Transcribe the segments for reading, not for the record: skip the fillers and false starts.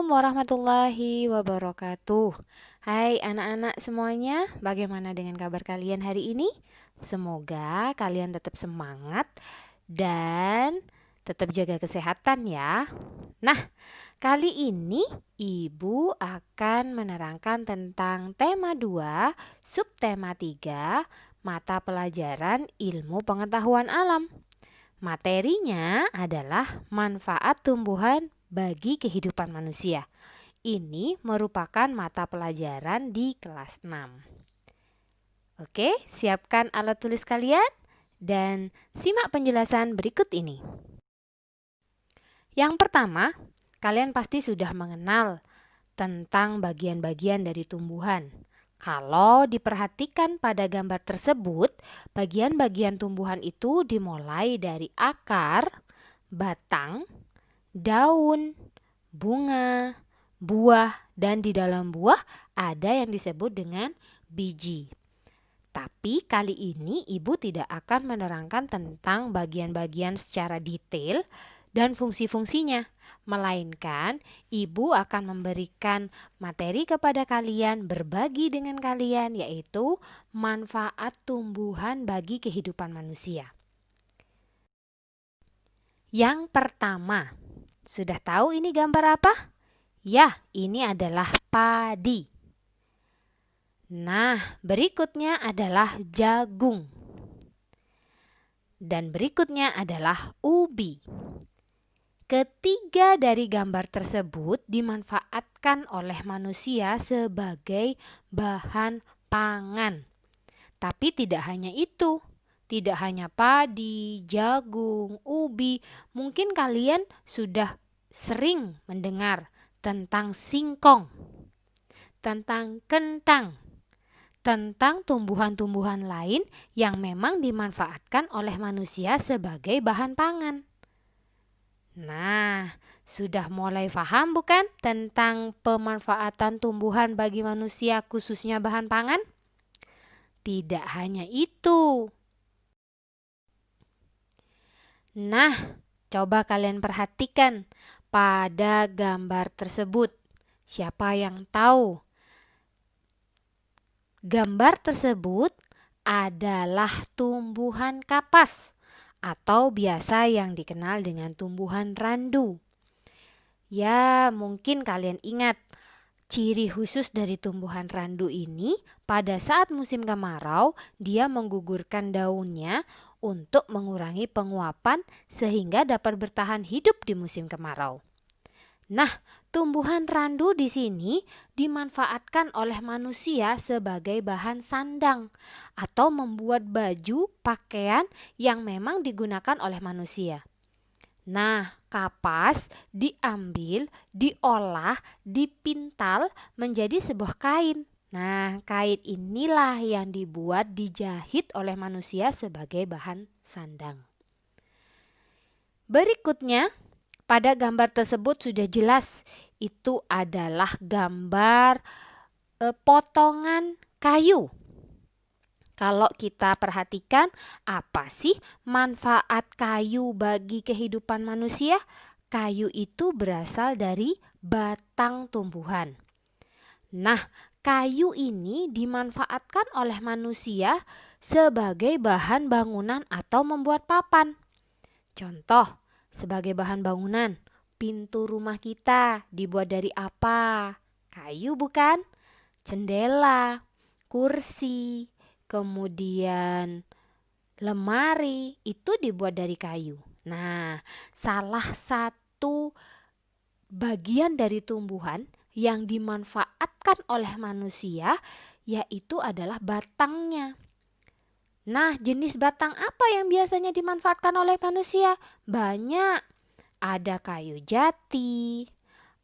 warahmatullahi wabarakatuh. Hai anak-anak semuanya, bagaimana dengan kabar kalian hari ini? Semoga kalian tetap semangat dan tetap jaga kesehatan ya. Nah, kali ini Ibu akan menerangkan tentang tema 2, subtema 3, mata pelajaran ilmu pengetahuan alam. Materinya adalah manfaat tumbuhan bagi kehidupan manusia. Ini merupakan mata pelajaran di kelas 6. Oke, siapkan alat tulis kalian dan simak penjelasan berikut ini. Yang pertama, kalian pasti sudah mengenal tentang bagian-bagian dari tumbuhan. Kalau diperhatikan pada gambar tersebut, bagian-bagian tumbuhan itu dimulai dari akar, batang, daun, bunga, buah, dan di dalam buah ada yang disebut dengan biji. Tapi kali ini Ibu tidak akan menerangkan tentang bagian-bagian secara detail dan fungsi-fungsinya, melainkan Ibu akan memberikan materi kepada kalian, berbagi dengan kalian, yaitu manfaat tumbuhan bagi kehidupan manusia. Yang pertama, sudah tahu ini gambar apa? Ya, ini adalah padi. Nah, berikutnya adalah jagung. Dan berikutnya adalah ubi. Ketiga dari gambar tersebut dimanfaatkan oleh manusia sebagai bahan pangan. Tapi tidak hanya itu, tidak hanya padi, jagung, ubi. Mungkin kalian sudah sering mendengar tentang singkong, tentang kentang, tentang tumbuhan-tumbuhan lain yang memang dimanfaatkan oleh manusia sebagai bahan pangan. Nah, sudah mulai paham bukan tentang pemanfaatan tumbuhan bagi manusia khususnya bahan pangan? Tidak hanya itu. Nah, coba kalian perhatikan pada gambar tersebut. Siapa yang tahu? Gambar tersebut adalah tumbuhan kapas atau biasa yang dikenal dengan tumbuhan randu. Ya, mungkin kalian ingat ciri khusus dari tumbuhan randu ini pada saat musim kemarau dia menggugurkan daunnya untuk mengurangi penguapan sehingga dapat bertahan hidup di musim kemarau. Nah, tumbuhan randu di sini dimanfaatkan oleh manusia sebagai bahan sandang atau membuat baju, pakaian yang memang digunakan oleh manusia. Nah, kapas diambil, diolah, dipintal menjadi sebuah kain. Nah, kain inilah yang dibuat dijahit oleh manusia sebagai bahan sandang. Berikutnya, pada gambar tersebut sudah jelas itu adalah gambar potongan kayu. Kalau kita perhatikan, apa sih manfaat kayu bagi kehidupan manusia? Kayu itu berasal dari batang tumbuhan. Nah, kayu ini dimanfaatkan oleh manusia sebagai bahan bangunan atau membuat papan. Contoh, sebagai bahan bangunan, pintu rumah kita dibuat dari apa? Kayu bukan? Jendela, kursi, kemudian lemari itu dibuat dari kayu. Nah, salah satu bagian dari tumbuhan yang dimanfaatkan oleh manusia yaitu adalah batangnya. Nah, jenis batang apa yang biasanya dimanfaatkan oleh manusia? Banyak. Ada kayu jati,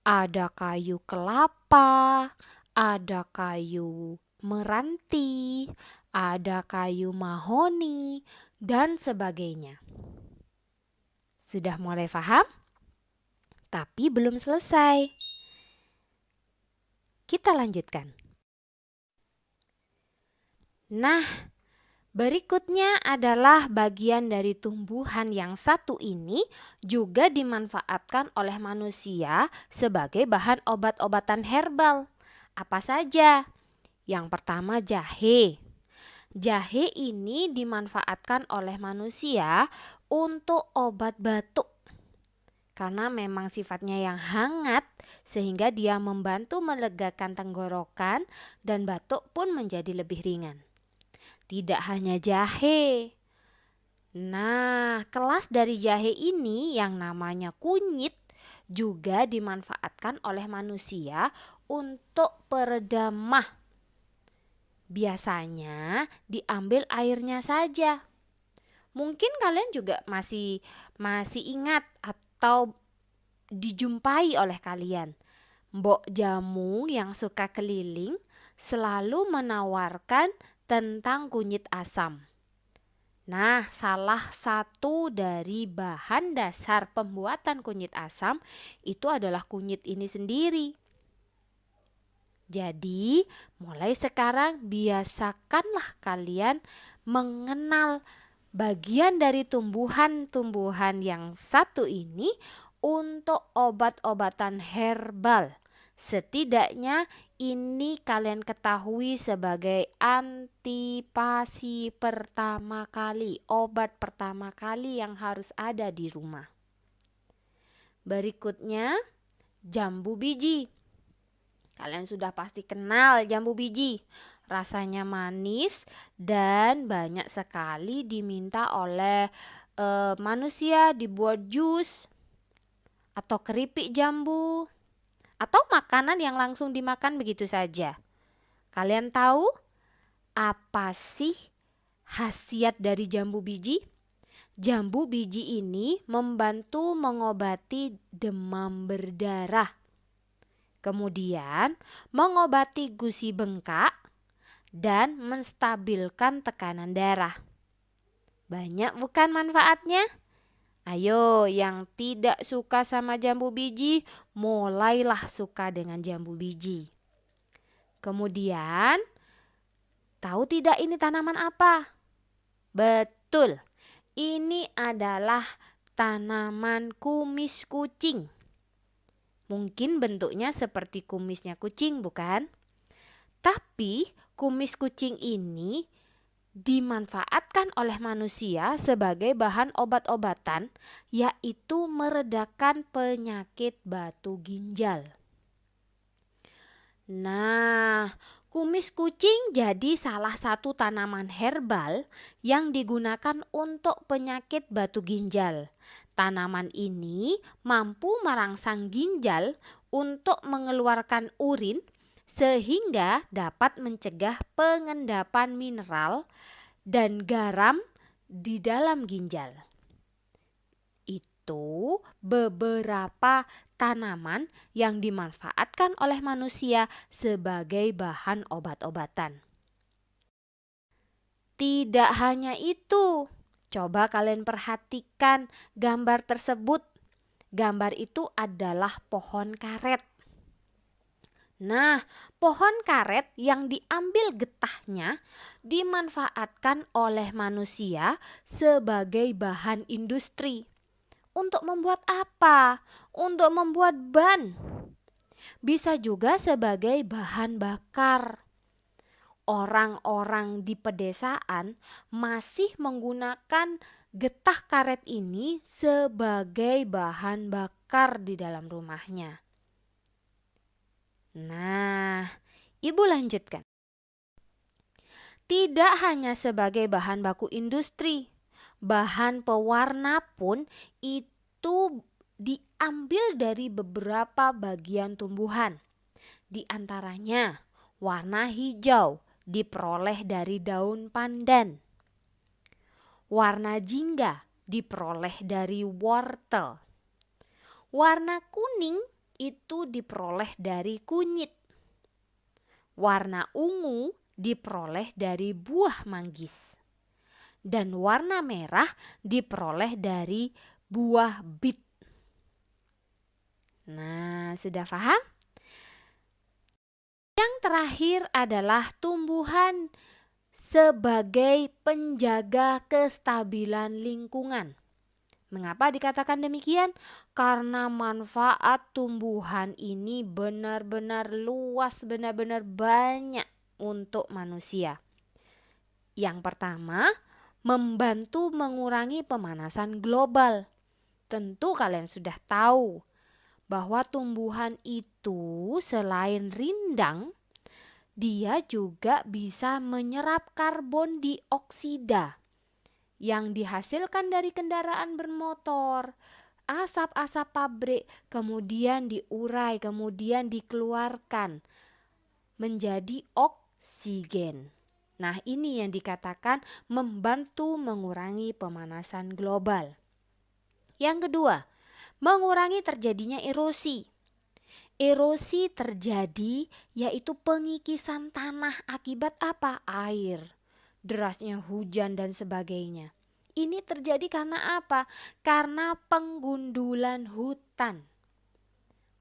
ada kayu kelapa, ada kayu meranti, ada kayu mahoni, dan sebagainya. Sudah mulai paham? Tapi belum selesai. Kita lanjutkan. Nah, Berikutnya adalah bagian dari tumbuhan yang satu ini juga dimanfaatkan oleh manusia sebagai bahan obat-obatan herbal. Apa saja? Yang pertama jahe. Jahe ini dimanfaatkan oleh manusia untuk obat batuk karena memang sifatnya yang hangat sehingga dia membantu melegakan tenggorokan dan batuk pun menjadi lebih ringan. Tidak hanya jahe. Nah, kelas dari jahe ini yang namanya kunyit juga dimanfaatkan oleh manusia untuk peredam mah. Biasanya diambil airnya saja. Mungkin kalian juga masih ingat atau dijumpai oleh kalian. Mbok jamu yang suka keliling selalu menawarkan tentang kunyit asam. Nah, salah satu dari bahan dasar pembuatan kunyit asam itu adalah kunyit ini sendiri. Jadi, mulai sekarang biasakanlah kalian mengenal bagian dari tumbuhan-tumbuhan yang satu ini untuk obat-obatan herbal. Setidaknya ini kalian ketahui sebagai antipasi pertama kali, obat pertama kali yang harus ada di rumah. Berikutnya, jambu biji. Kalian sudah pasti kenal jambu biji. Rasanya manis dan banyak sekali diminta oleh manusia dibuat jus atau keripik jambu atau makanan yang langsung dimakan begitu saja. Kalian tahu apa sih khasiat dari jambu biji? Jambu biji ini membantu mengobati demam berdarah. Kemudian mengobati gusi bengkak dan menstabilkan tekanan darah. Banyak bukan manfaatnya? Ayo, yang tidak suka sama jambu biji, mulailah suka dengan jambu biji. Kemudian, tahu tidak ini tanaman apa? Betul, ini adalah tanaman kumis kucing. Mungkin bentuknya seperti kumisnya kucing, bukan? Tapi kumis kucing ini dimanfaatkan oleh manusia sebagai bahan obat-obatan, yaitu meredakan penyakit batu ginjal. Nah, kumis kucing jadi salah satu tanaman herbal yang digunakan untuk penyakit batu ginjal. Tanaman ini mampu merangsang ginjal untuk mengeluarkan urin sehingga dapat mencegah pengendapan mineral dan garam di dalam ginjal. Itu beberapa tanaman yang dimanfaatkan oleh manusia sebagai bahan obat-obatan. Tidak hanya itu, coba kalian perhatikan gambar tersebut. Gambar itu adalah pohon karet. Nah, pohon karet yang diambil getahnya dimanfaatkan oleh manusia sebagai bahan industri. Untuk membuat apa? Untuk membuat ban. Bisa juga sebagai bahan bakar. Orang-orang di pedesaan masih menggunakan getah karet ini sebagai bahan bakar di dalam rumahnya. Nah, Ibu lanjutkan. Tidak hanya sebagai bahan baku industri, bahan pewarna pun itu diambil dari beberapa bagian tumbuhan. Di antaranya, warna hijau diperoleh dari daun pandan. Warna jingga diperoleh dari wortel. Warna kuning itu diperoleh dari kunyit. Warna ungu diperoleh dari buah manggis. Dan warna merah diperoleh dari buah bit. Nah, sudah paham? Yang terakhir adalah tumbuhan sebagai penjaga kestabilan lingkungan. Mengapa dikatakan demikian? Karena manfaat tumbuhan ini benar-benar luas, benar-benar banyak untuk manusia. Yang pertama, membantu mengurangi pemanasan global. Tentu kalian sudah tahu bahwa tumbuhan itu selain rindang, dia juga bisa menyerap karbon dioksida yang dihasilkan dari kendaraan bermotor, asap-asap pabrik, kemudian diurai, kemudian dikeluarkan menjadi oksigen. Nah, ini yang dikatakan membantu mengurangi pemanasan global. Yang kedua, mengurangi terjadinya erosi. Erosi terjadi yaitu pengikisan tanah akibat apa? Air, derasnya hujan dan sebagainya. Ini terjadi karena apa? Karena penggundulan hutan.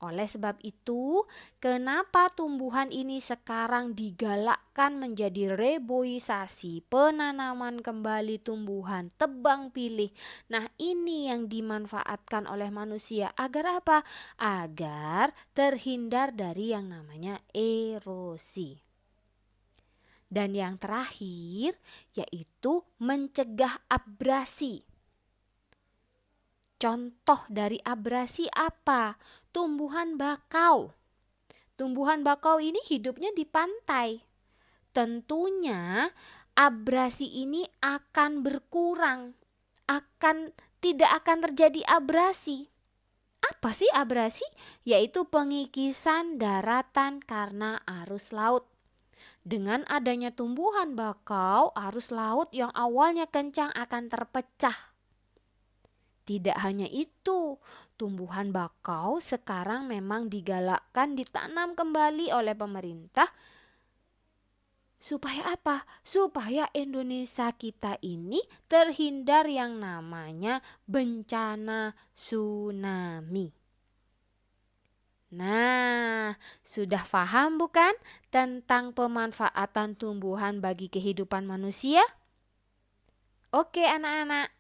Oleh sebab itu, kenapa tumbuhan ini sekarang digalakkan menjadi reboisasi, penanaman kembali tumbuhan, tebang pilih. Nah, ini yang dimanfaatkan oleh manusia agar apa? Agar terhindar dari yang namanya erosi. Dan yang terakhir yaitu mencegah abrasi. Contoh dari abrasi apa? Tumbuhan bakau. Tumbuhan bakau ini hidupnya di pantai. Tentunya abrasi ini akan berkurang. Tidak akan terjadi abrasi. Apa sih abrasi? Yaitu pengikisan daratan karena arus laut. Dengan adanya tumbuhan bakau, arus laut yang awalnya kencang akan terpecah. Tidak hanya itu, tumbuhan bakau sekarang memang digalakkan ditanam kembali oleh pemerintah. Supaya apa? Supaya Indonesia kita ini terhindar yang namanya bencana tsunami. Nah, sudah paham bukan tentang pemanfaatan tumbuhan bagi kehidupan manusia? Oke anak-anak.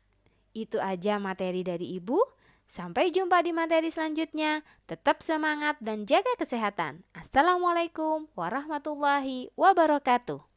Itu aja materi dari Ibu. Sampai jumpa di materi selanjutnya. Tetap semangat dan jaga kesehatan. Assalamualaikum warahmatullahi wabarakatuh.